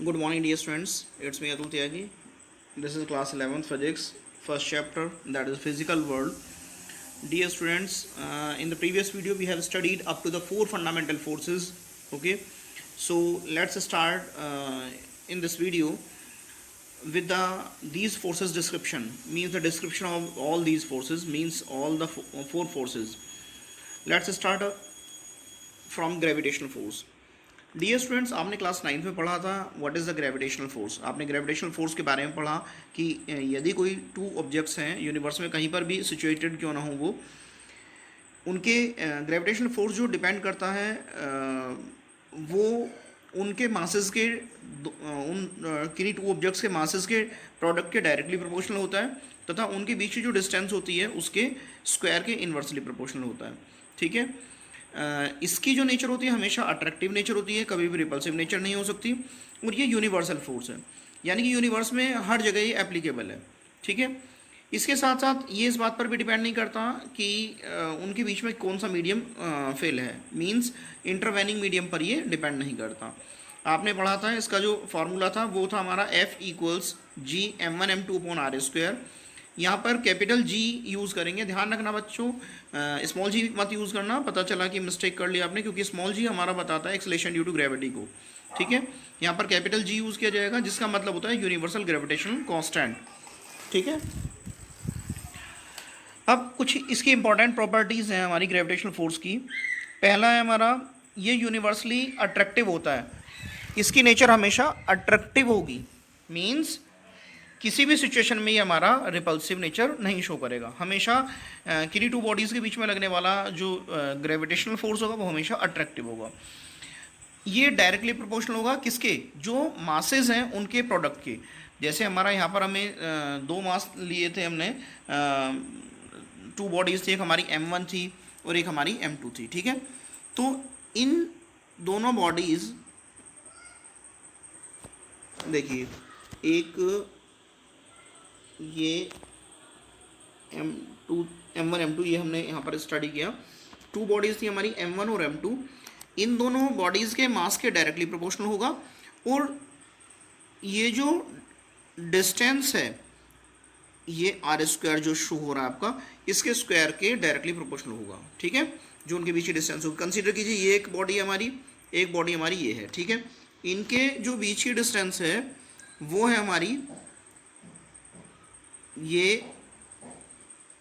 Good morning, dear students. It's me Atul Tyagi. This is class 11 physics, first chapter, that is physical world. Dear students, in the previous video we have studied up to the four fundamental forces. Okay, so let's start in this video with these forces description. Means the description of all these forces means all the four forces. Let's start from gravitational force. Dear students, आपने class 9 में पढ़ा था what is the gravitational force. आपने gravitational force के बारे में पढ़ा कि यदि कोई टू ऑब्जेक्ट्स हैं यूनिवर्स में कहीं पर भी सिचुएटेड क्यों ना हो, वो उनके ग्रेविटेशनल फोर्स जो डिपेंड करता है वो उनके मासेस के उन किन्हीं टू ऑब्जेक्ट्स के मासेस के प्रोडक्ट के डायरेक्टली प्रोपोर्शनल होता है तथा उनके बीच की जो डिस्टेंस होती है उसके स्क्वायर के इन्वर्सली प्रोपोर्शनल होता है. ठीक है, इसकी जो नेचर होती है हमेशा अट्रैक्टिव नेचर होती है, कभी भी रिपल्सिव नेचर नहीं हो सकती. और ये यूनिवर्सल फोर्स है, यानी कि यूनिवर्स में हर जगह ये एप्लीकेबल है. ठीक है, इसके साथ साथ ये इस बात पर भी डिपेंड नहीं करता कि उनके बीच में कौन सा मीडियम फेल है. मींस इंटरवेनिंग मीडियम पर ये डिपेंड नहीं करता. आपने पढ़ा था इसका जो फॉर्मूला था वो था हमारा F equals G m1m2 upon R square. यहाँ पर कैपिटल जी यूज़ करेंगे. ध्यान रखना बच्चों, स्मॉल जी मत यूज़ करना. पता चला कि मिस्टेक कर लिया आपने, क्योंकि स्मॉल जी हमारा बताता है एक्सलेशन ड्यू टू ग्रेविटी को. ठीक है, यहाँ पर कैपिटल जी यूज़ किया जाएगा जिसका मतलब होता है यूनिवर्सल ग्रेविटेशनल कांस्टेंट. ठीक है, अब कुछ इसकी इंपॉर्टेंट प्रॉपर्टीज़ हैं हमारी ग्रेविटेशनल फोर्स की. पहला है हमारा ये यूनिवर्सली अट्रैक्टिव होता है. इसकी नेचर हमेशा अट्रैक्टिव होगी. मीन्स किसी भी सिचुएशन में ये हमारा रिपल्सिव नेचर नहीं शो करेगा. हमेशा किन्हीं टू बॉडीज़ के बीच में लगने वाला जो ग्रेविटेशनल फोर्स होगा वो हमेशा अट्रैक्टिव होगा. ये डायरेक्टली प्रोपोर्शनल होगा किसके, जो मासेस हैं उनके प्रोडक्ट के. जैसे हमारा यहाँ पर हमें दो मास लिए थे हमने, टू बॉडीज़ थी, एक हमारी m1 थी और एक हमारी m2 थी. ठीक है, तो इन दोनों बॉडीज़ देखिए, एक ये m1 m2 ये हमने यहाँ पर स्टडी किया. टू बॉडीज़ थी हमारी m1 और m2. इन दोनों बॉडीज़ के मास के डायरेक्टली प्रोपोर्शनल होगा और ये जो डिस्टेंस है ये आर स्क्वायर जो शो हो रहा है आपका, इसके स्क्वायर के डायरेक्टली प्रोपोर्शनल होगा. ठीक है, जो उनके बीच की डिस्टेंस होगी. कंसीडर कीजिए ये एक बॉडी हमारी, एक बॉडी हमारी ये है. ठीक है, इनके जो बीच की डिस्टेंस है वो है हमारी ये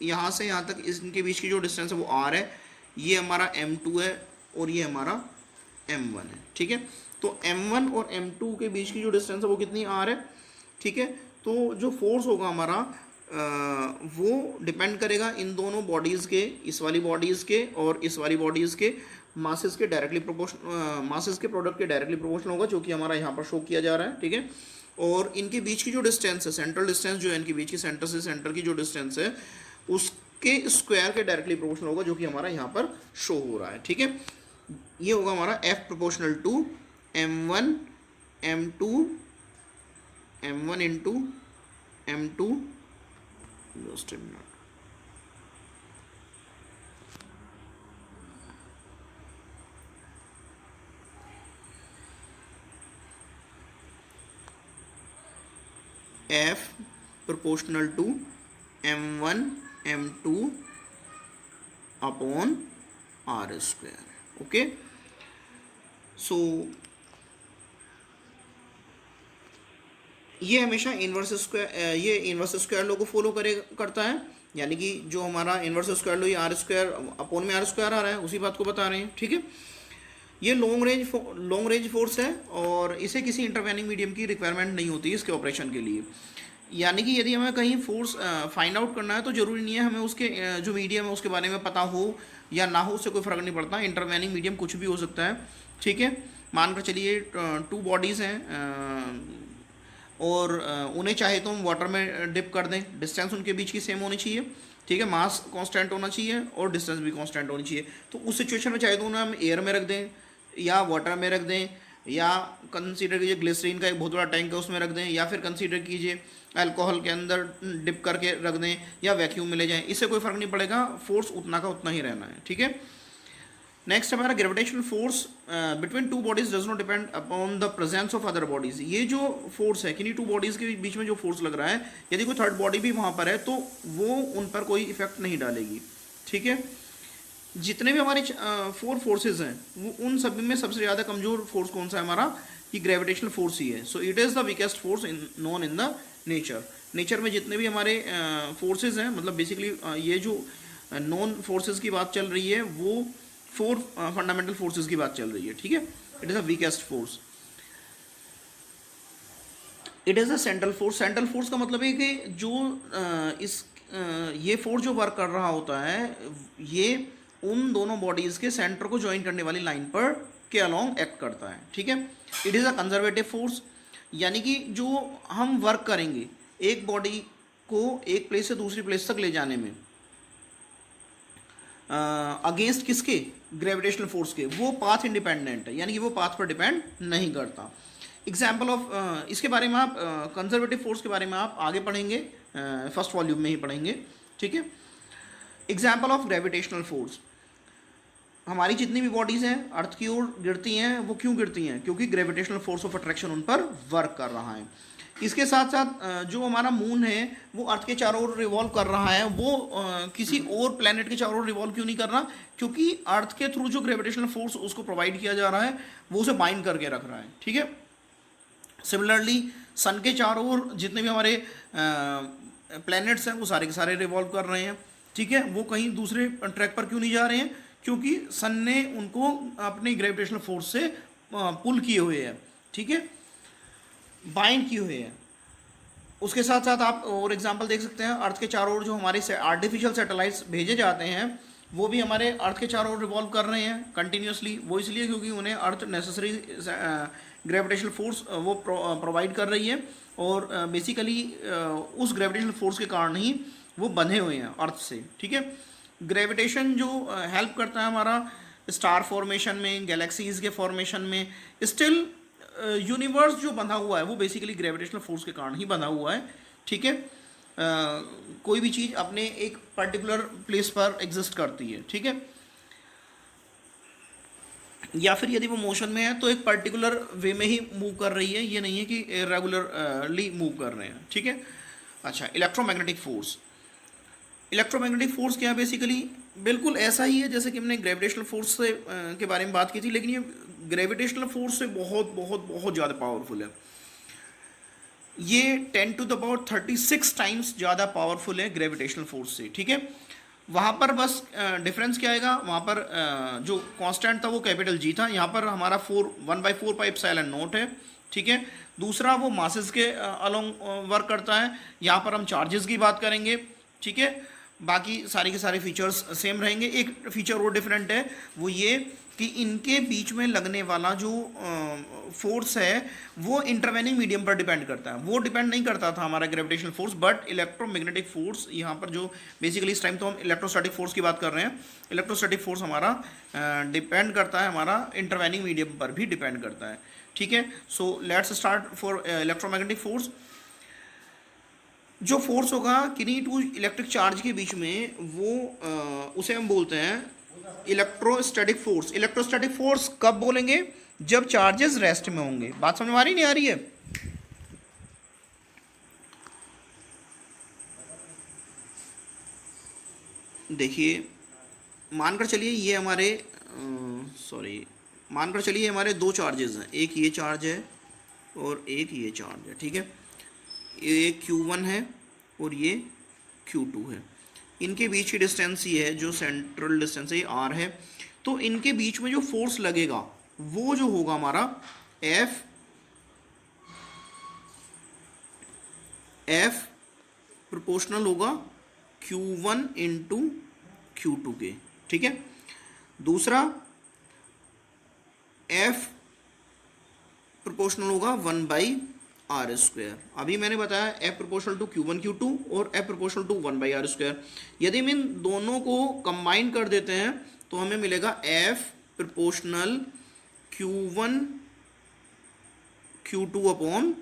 यहाँ से यहाँ तक, इनके बीच की जो डिस्टेंस है वो r है. ये हमारा m2 है और ये हमारा m1 है. ठीक है, तो m1 और m2 के बीच की जो डिस्टेंस है वो कितनी r है. ठीक है, तो जो फोर्स होगा हमारा वो डिपेंड करेगा इन दोनों बॉडीज़ के, इस वाली बॉडीज़ के और इस वाली बॉडीज़ के मासेस के डायरेक्टली प्रोपोर्शनल, मासेस के प्रोडक्ट के डायरेक्टली प्रोपोर्शनल होगा, जो कि हमारा यहाँ पर शो किया जा रहा है. ठीक है, और इनके बीच की जो डिस्टेंस है, सेंट्रल डिस्टेंस जो है इनके बीच की, सेंटर से सेंटर की जो डिस्टेंस है उसके स्क्वायर के डायरेक्टली प्रोपोर्शनल होगा, जो कि हमारा यहाँ पर शो हो रहा है. ठीक है, ये होगा हमारा F proportional to m1 m2 m1 into m2. Just a minute. F proportional to m1 m2 upon r square. Okay, so ये हमेशा इन्वर्स स्क्वायर, ये इन्वर्स स्क्वायर लॉ को फॉलो करता है. यानी कि जो हमारा इन्वर्स स्क्वायर लॉ ये आर स्क्वायर अपॉन में आर स्क्वायर आ रहा है, उसी बात को बता रहे हैं. ठीक है, ये लॉन्ग रेंज फोर्स है और इसे किसी इंटरवेनिंग मीडियम की रिक्वायरमेंट नहीं होती इसके ऑपरेशन के लिए. यानी कि यदि हमें कहीं फोर्स फाइंड आउट करना है तो ज़रूरी नहीं है हमें उसके जो मीडियम है उसके बारे में पता हो या ना हो, उससे कोई फ़र्क नहीं पड़ता. इंटरवेनिंग मीडियम कुछ भी हो सकता है. ठीक है, मानकर चलिए टू बॉडीज़ हैं और उन्हें चाहे तो हम वाटर में डिप कर दें. डिस्टेंस उनके बीच की सेम होनी चाहिए. ठीक है, मास कांस्टेंट होना चाहिए और डिस्टेंस भी कांस्टेंट होनी चाहिए. तो उस सिचुएशन में चाहे तो उन्हें हम एयर में रख दें या वाटर में रख दें, या कंसीडर कीजिए ग्लिसरीन का एक बहुत बड़ा टैंक है उसमें रख दें, या फिर कंसीडर कीजिए अल्कोहल के अंदर डिप करके रख दें या वैक्यूम में ले जाएं. इससे कोई फ़र्क नहीं पड़ेगा, फोर्स उतना का उतना ही रहना है. ठीक है, नेक्स्ट हमारा gravitational force between two bodies does not depend upon the presence of other bodies. ये जो फोर्स है किन्हीं टू बॉडीज के बीच में जो फोर्स लग रहा है, यदि कोई थर्ड बॉडी भी वहाँ पर है तो वो उन पर कोई इफेक्ट नहीं डालेगी। ठीक है, जितने भी हमारे फोर फोर्सेज हैं वो उन सभी में सबसे ज़्यादा कमजोर फोर्स कौन सा है हमारा, ये ग्रेविटेशनल फोर्स ही है। So it is the weakest force known in the nature. Nature में जितने भी हमारे फोर्सेज हैं, मतलब बेसिकली ये जो नॉन फोर्सेज की बात चल रही है वो फोर फंडामेंटल फोर्सेज की बात चल रही है। ठीक है, it is a weakest force. It is a central force. Central force का मतलब है कि जो ये फोर्स जो वर्क कर रहा होता है ये उन दोनों बॉडीज़ के सेंटर को ज्वाइन करने वाली लाइन पर के अलोंग एक्ट करता है। ठीक है, it is a conservative force, यानी कि जो हम वर्क करेंगे एक बॉडी को एक प्लेस से दूसरी प्लेस तक ले जाने में अगेंस्ट किसके, ग्रेविटेशनल फोर्स के, वो पाथ इंडिपेंडेंट है, यानी कि वो पाथ पर डिपेंड नहीं करता। एग्जाम्पल ऑफ इसके बारे में आप कंजर्वेटिव फोर्स के बारे में आप आगे पढ़ेंगे, फर्स्ट वॉल्यूम में ही पढ़ेंगे। ठीक है, एग्जाम्पल ऑफ ग्रेविटेशनल फोर्स, हमारी जितनी भी बॉडीज़ हैं अर्थ की ओर गिरती हैं, वो क्यों गिरती हैं, क्योंकि ग्रेविटेशनल फोर्स ऑफ अट्रैक्शन उन पर वर्क कर रहा है। इसके साथ साथ जो हमारा मून है वो अर्थ के चारों ओर रिवॉल्व कर रहा है, वो किसी और प्लैनेट के चारों ओर रिवॉल्व क्यों नहीं कर रहा, क्योंकि अर्थ के थ्रू जो ग्रेविटेशनल फोर्स उसको प्रोवाइड किया जा रहा है वो उसे बाइंड करके रख रहा है। ठीक है, सिमिलरली सन के चारों ओर जितने भी हमारे प्लैनेट्स हैं वो सारे के सारे रिवॉल्व कर रहे हैं। ठीक है, वो कहीं दूसरे ट्रैक पर क्यों नहीं जा रहे हैं, क्योंकि सन ने उनको अपने ग्रेविटेशनल फोर्स से पुल किए हुए हैं। ठीक है, बाइंड किए हुए हैं। उसके साथ साथ आप और एग्जांपल देख सकते हैं, अर्थ के चारों ओर जो हमारे आर्टिफिशियल सैटेलाइट्स भेजे जाते हैं वो भी हमारे अर्थ के चारों ओर रिवॉल्व कर रहे हैं कंटिन्यूसली। वो इसलिए क्योंकि उन्हें अर्थ नेसेसरी ग्रेविटेशनल फोर्स वो प्रोवाइड कर रही है, और बेसिकली उस ग्रेविटेशनल फोर्स के कारण ही वो बंधे हुए हैं अर्थ से। ठीक है, ग्रेविटेशन जो हेल्प करता है हमारा स्टार फॉर्मेशन में, गैलेक्सीज के फॉर्मेशन में, स्टिल यूनिवर्स जो बंधा हुआ है वो बेसिकली ग्रेविटेशनल फोर्स के कारण ही बंधा हुआ है। ठीक है, कोई भी चीज़ अपने एक पर्टिकुलर प्लेस पर एग्जिस्ट करती है। ठीक है, या फिर यदि वो मोशन में है तो एक पर्टिकुलर वे में ही मूव कर रही है, ये नहीं है कि रेगुलरली मूव कर रहे हैं। ठीक है, अच्छा, इलेक्ट्रोमैग्नेटिक फोर्स। इलेक्ट्रोमैग्नेटिक फोर्स क्या है, बेसिकली बिल्कुल ऐसा ही है जैसे कि हमने ग्रेविटेशनल फोर्स से के बारे में बात की थी, लेकिन ये ग्रेविटेशनल फोर्स से बहुत बहुत बहुत ज़्यादा पावरफुल है। ये 10 टू द पावर 36 टाइम्स ज़्यादा पावरफुल है ग्रेविटेशनल फोर्स से। ठीक है, वहाँ पर बस डिफरेंस क्या आएगा, वहाँ पर जो कांस्टेंट था वो कैपिटल जी था, यहाँ पर हमारा 1/4πε0 है। ठीक है, दूसरा वो मासेस के अलोंग वर्क करता है, यहाँ पर हम चार्जेस की बात करेंगे। ठीक है, बाकी सारे के सारे फीचर्स सेम रहेंगे। एक फीचर और डिफरेंट है, वो ये कि इनके बीच में लगने वाला जो फोर्स है वो इंटरवेनिंग मीडियम पर डिपेंड करता है, वो डिपेंड नहीं करता था हमारा gravitational force, but electromagnetic force यहाँ पर जो बेसिकली इस टाइम तो हम इलेक्ट्रोस्टैटिक फोर्स की बात कर रहे हैं, इलेक्ट्रोस्टैटिक फोर्स हमारा डिपेंड करता है, हमारा इंटरवेनिंग मीडियम पर भी डिपेंड करता है। ठीक है, so let's start for electromagnetic force. जो फोर्स होगा किन्हीं टू इलेक्ट्रिक चार्ज के बीच में वो उसे हम बोलते हैं इलेक्ट्रोस्टैटिक फोर्स। इलेक्ट्रोस्टैटिक फोर्स कब बोलेंगे, जब चार्जेस रेस्ट में होंगे। बात समझ में आ रही नहीं आ रही है? देखिए, मानकर चलिए ये हमारे मानकर चलिए हमारे दो चार्जेस हैं, एक ये चार्ज है और एक ये चार्ज है। ठीक है, ये Q1 है और ये Q2 है। इनके बीच की डिस्टेंस ये है, जो सेंट्रल डिस्टेंस है ये R है। तो इनके बीच में जो फोर्स लगेगा वो जो होगा हमारा F प्रोपोर्शनल होगा Q1 इंटू Q2 के। ठीक है, दूसरा F प्रोपोर्शनल होगा 1/r²। अभी मैंने बताया F proportional to Q1 Q2 और F प्रोपोर्शनल टू 1/r²। यदि हम इन दोनों को कंबाइन कर देते हैं तो हमें मिलेगा F proportional Q1 Q2 upon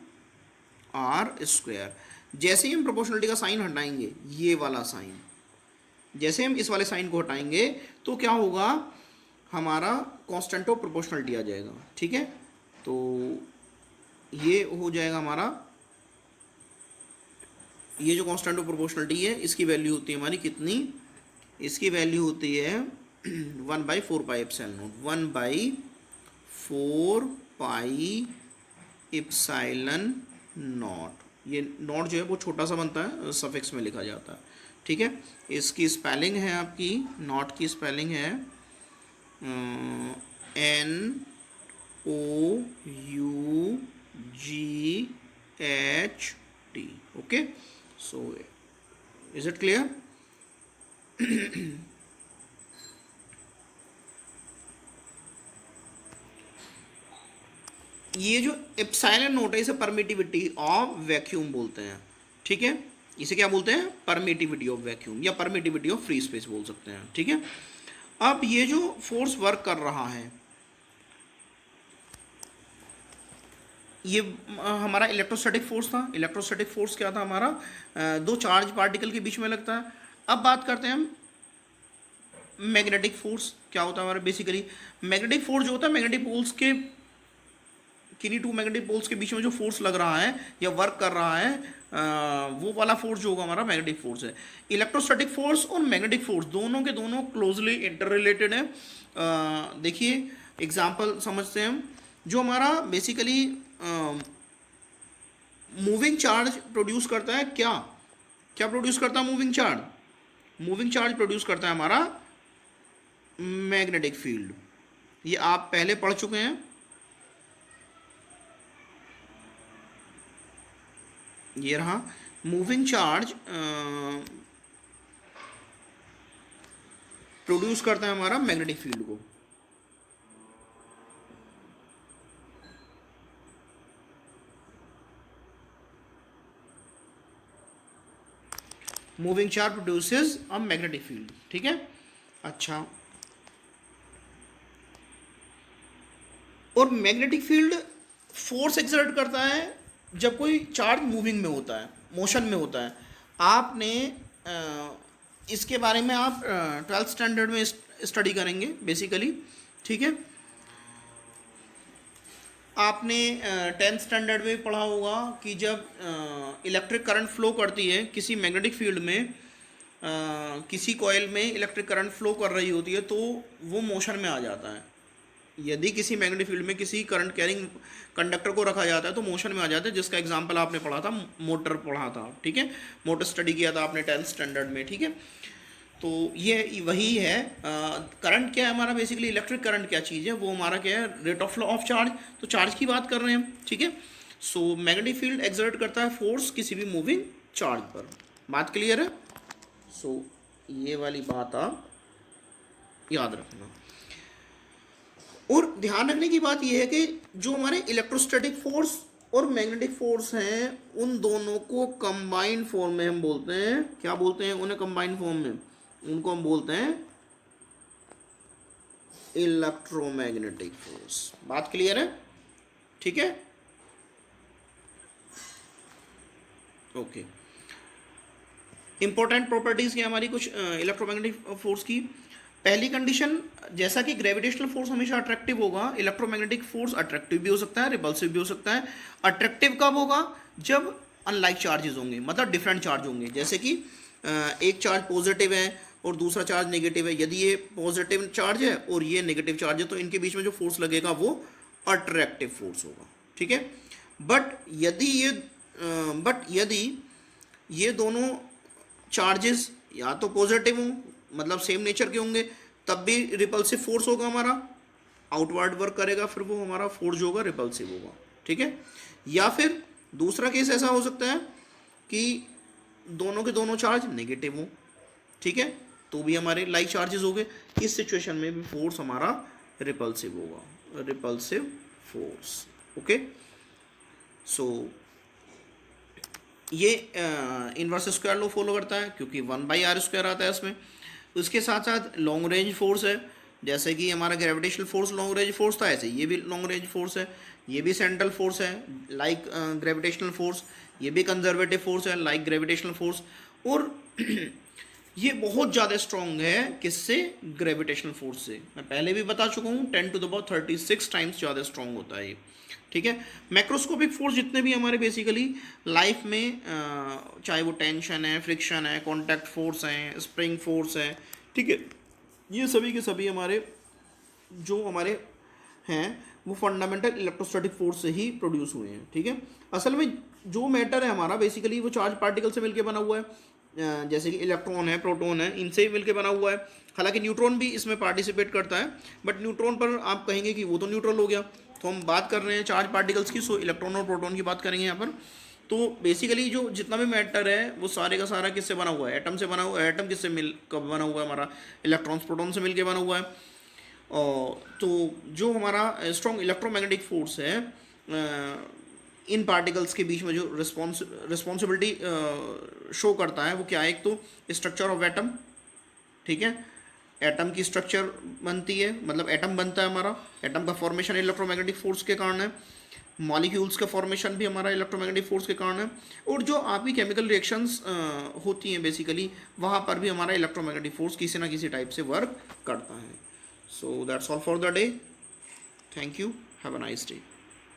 r²। जैसे ही हम प्रोपोर्शनलिटी का साइन हटाएंगे, ये वाला साइन, जैसे हम इस वाले साइन को हटाएंगे तो क्या होगा, हमारा कांस्टेंट ऑफ प्रोपोर्शनलिटी आ जाएगा, ठीक है। तो ये हो जाएगा हमारा, ये जो कांस्टेंट ऑफ प्रोपोर्शनलिटी है इसकी वैल्यू होती है हमारी कितनी, इसकी वैल्यू होती है 1/4πε0, 1/4πε0। ये नॉट जो है वो छोटा सा बनता है, सफिक्स में लिखा जाता है, ठीक है। इसकी स्पेलिंग है आपकी, नॉट की स्पेलिंग है NOUGHT, okay. So is it clear? ये जो एप्सिलॉन नोट है इसे परमिटिविटी ऑफ वैक्यूम बोलते हैं, ठीक है। इसे क्या बोलते हैं? परमिटिविटी ऑफ वैक्यूम या परमिटिविटी ऑफ फ्री स्पेस बोल सकते हैं, ठीक है। अब ये जो फोर्स वर्क कर रहा है ये हमारा इलेक्ट्रोस्टैटिक फोर्स था। इलेक्ट्रोस्टैटिक फोर्स क्या था हमारा? दो चार्ज पार्टिकल के बीच में लगता है। अब बात करते हैं हम मैग्नेटिक फोर्स। क्या होता है हमारा? बेसिकली मैग्नेटिक फोर्स जो होता है, मैग्नेटिक पोल्स के किन्हीं टू मैग्नेटिक पोल्स के बीच में जो फोर्स लग रहा है या वर्क कर रहा है, वो वाला फोर्स जो होगा हमारा मैग्नेटिक फोर्स है। इलेक्ट्रोस्टैटिक फोर्स और मैग्नेटिक फोर्स दोनों के दोनों क्लोजली इंटर रिलेटेड है। देखिए एग्जांपल समझते हैं हम। जो हमारा बेसिकली मूविंग चार्ज प्रोड्यूस करता है, क्या क्या प्रोड्यूस करता है moving charge? Moving charge produce करता है हमारा मैग्नेटिक फील्ड। ये आप पहले पढ़ चुके हैं। ये रहा मूविंग चार्ज प्रोड्यूस करता है हमारा मैग्नेटिक फील्ड को। Moving charge produces a magnetic field, ठीक है। अच्छा, और मैग्नेटिक फील्ड फोर्स एक्सर्ट करता है जब कोई चार्ज मूविंग में होता है, मोशन में होता है। आपने इसके बारे में आप 12th स्टैंडर्ड में स्टडी करेंगे बेसिकली, ठीक है। आपने 10th स्टैंडर्ड में पढ़ा होगा कि जब इलेक्ट्रिक करंट फ्लो करती है किसी मैग्नेटिक फील्ड में, किसी कॉइल में इलेक्ट्रिक करंट फ्लो कर रही होती है तो वो मोशन में आ जाता है। यदि किसी मैग्नेटिक फील्ड में किसी करंट कैरिंग कंडक्टर को रखा जाता है तो मोशन में आ जाता है, जिसका एग्जांपल आपने पढ़ा था, मोटर पढ़ा था, ठीक है। मोटर स्टडी किया था आपने 10th स्टैंडर्ड में, ठीक है। तो ये वही है। करंट क्या है हमारा? बेसिकली इलेक्ट्रिक करंट क्या चीज़ है? वो हमारा क्या है? Rate of flow of charge. तो चार्ज की बात कर रहे हैं हम, ठीक है। सो मैग्नेटिक फील्ड एक्सर्ट करता है फोर्स किसी भी मूविंग चार्ज पर। बात क्लियर है? सो ये वाली बात आप याद रखना। और ध्यान रखने की बात यह है कि जो हमारे इलेक्ट्रोस्टैटिक फोर्स और मैग्नेटिक फोर्स हैं उन दोनों को कंबाइंड फॉर्म में हम बोलते हैं, क्या बोलते हैं उन्हें? कंबाइंड फॉर्म में उनको हम बोलते हैं इलेक्ट्रोमैग्नेटिक फोर्स। बात क्लियर है? ठीक है, ओके। इंपॉर्टेंट प्रॉपर्टीज क्या हमारी कुछ इलेक्ट्रोमैग्नेटिक फोर्स की? पहली कंडीशन, जैसा कि ग्रेविटेशनल फोर्स हमेशा अट्रैक्टिव होगा, इलेक्ट्रोमैग्नेटिक फोर्स अट्रैक्टिव भी हो सकता है, रिपल्सिव भी हो सकता है। अट्रैक्टिव कब होगा? जब अनलाइक चार्जेस होंगे, मतलब डिफरेंट चार्ज होंगे। जैसे कि एक चार्ज पॉजिटिव है और दूसरा चार्ज नेगेटिव है। यदि ये पॉजिटिव चार्ज है और ये नेगेटिव चार्ज है तो इनके बीच में जो फोर्स लगेगा वो अट्रैक्टिव फोर्स होगा, ठीक है। बट यदि ये दोनों चार्जेस या तो पॉजिटिव हों, मतलब सेम नेचर के होंगे, तब भी रिपल्सिव फोर्स होगा हमारा, आउटवर्ड वर्क करेगा, फिर वो हमारा फोर्स जो होगा रिपल्सिव होगा, ठीक है। या फिर दूसरा केस ऐसा हो सकता है कि दोनों के दोनों चार्ज नेगेटिव हो, ठीक है, तो भी हमारे लाइक चार्जेस हो गए। इस सिचुएशन में भी फोर्स हमारा रिपल्सिव होगा, रिपल्सिव फोर्स, ओके। सो ये इनवर्स स्क्वायर लॉ फॉलो करता है क्योंकि 1/r² आता है इसमें। उसके साथ साथ लॉन्ग रेंज फोर्स है, जैसे कि हमारा gravitational force long range force था, ऐसे ये भी लॉन्ग रेंज फोर्स है। ये भी सेंट्रल फोर्स है लाइक ग्रेविटेशनल फोर्स, ये भी कंजर्वेटिव फोर्स है लाइक ग्रेविटेशनल फोर्स। और ये बहुत ज़्यादा स्ट्रॉन्ग है, किससे? ग्रेविटेशनल फोर्स से। मैं पहले भी बता चुका हूँ 10⁻36 टाइम्स ज़्यादा स्ट्रॉन्ग होता है ये, ठीक है। मैक्रोस्कोपिक फोर्स जितने भी हमारे बेसिकली लाइफ में चाहे वो टेंशन है, फ्रिक्शन है, कॉन्टैक्ट फोर्स है, स्प्रिंग फोर्स है, ठीक है, ये सभी के सभी हमारे जो हमारे हैं वो फंडामेंटल इलेक्ट्रोस्टैटिक फोर्स से ही प्रोड्यूस हुए हैं, ठीक है। असल में जो मैटर है हमारा बेसिकली वो चार्ज पार्टिकल से मिलकर बना हुआ है, जैसे कि इलेक्ट्रॉन है, प्रोटॉन है, इनसे ही मिलकर बना हुआ है। हालांकि न्यूट्रॉन भी इसमें पार्टिसिपेट करता है, बट न्यूट्रॉन पर आप कहेंगे कि वो तो न्यूट्रल हो गया। तो हम बात कर रहे हैं चार्ज पार्टिकल्स की, सो इलेक्ट्रॉन और प्रोटॉन की बात करेंगे यहाँ पर। तो बेसिकली जो जितना भी मैटर है वो सारे का सारा किससे बना हुआ है? एटम से बना हुआ है। एटम किससे मिल कब बना हुआ है? हमारा इलेक्ट्रॉन्स प्रोटॉन से मिलकर बना हुआ है। तो जो हमारा स्ट्रॉन्ग इलेक्ट्रोमैग्नेटिक फोर्स है इन पार्टिकल्स के बीच में जो रिस्पॉन्सिबिलिटी शो करता है वो क्या है? एक तो स्ट्रक्चर ऑफ एटम, ठीक है, एटम की स्ट्रक्चर बनती है, मतलब एटम बनता है हमारा, एटम का फॉर्मेशन इलेक्ट्रोमैग्नेटिक फोर्स के कारण है, मॉलिक्यूल्स का फॉर्मेशन भी हमारा इलेक्ट्रोमैग्नेटिक फोर्स के कारण है, और जो आपकी केमिकल रिएक्शंस होती हैं बेसिकली वहाँ पर भी हमारा इलेक्ट्रोमैग्नेटिक फोर्स किसी ना किसी टाइप से वर्क करता है। So that's all for the day. Thank you. Have a nice day.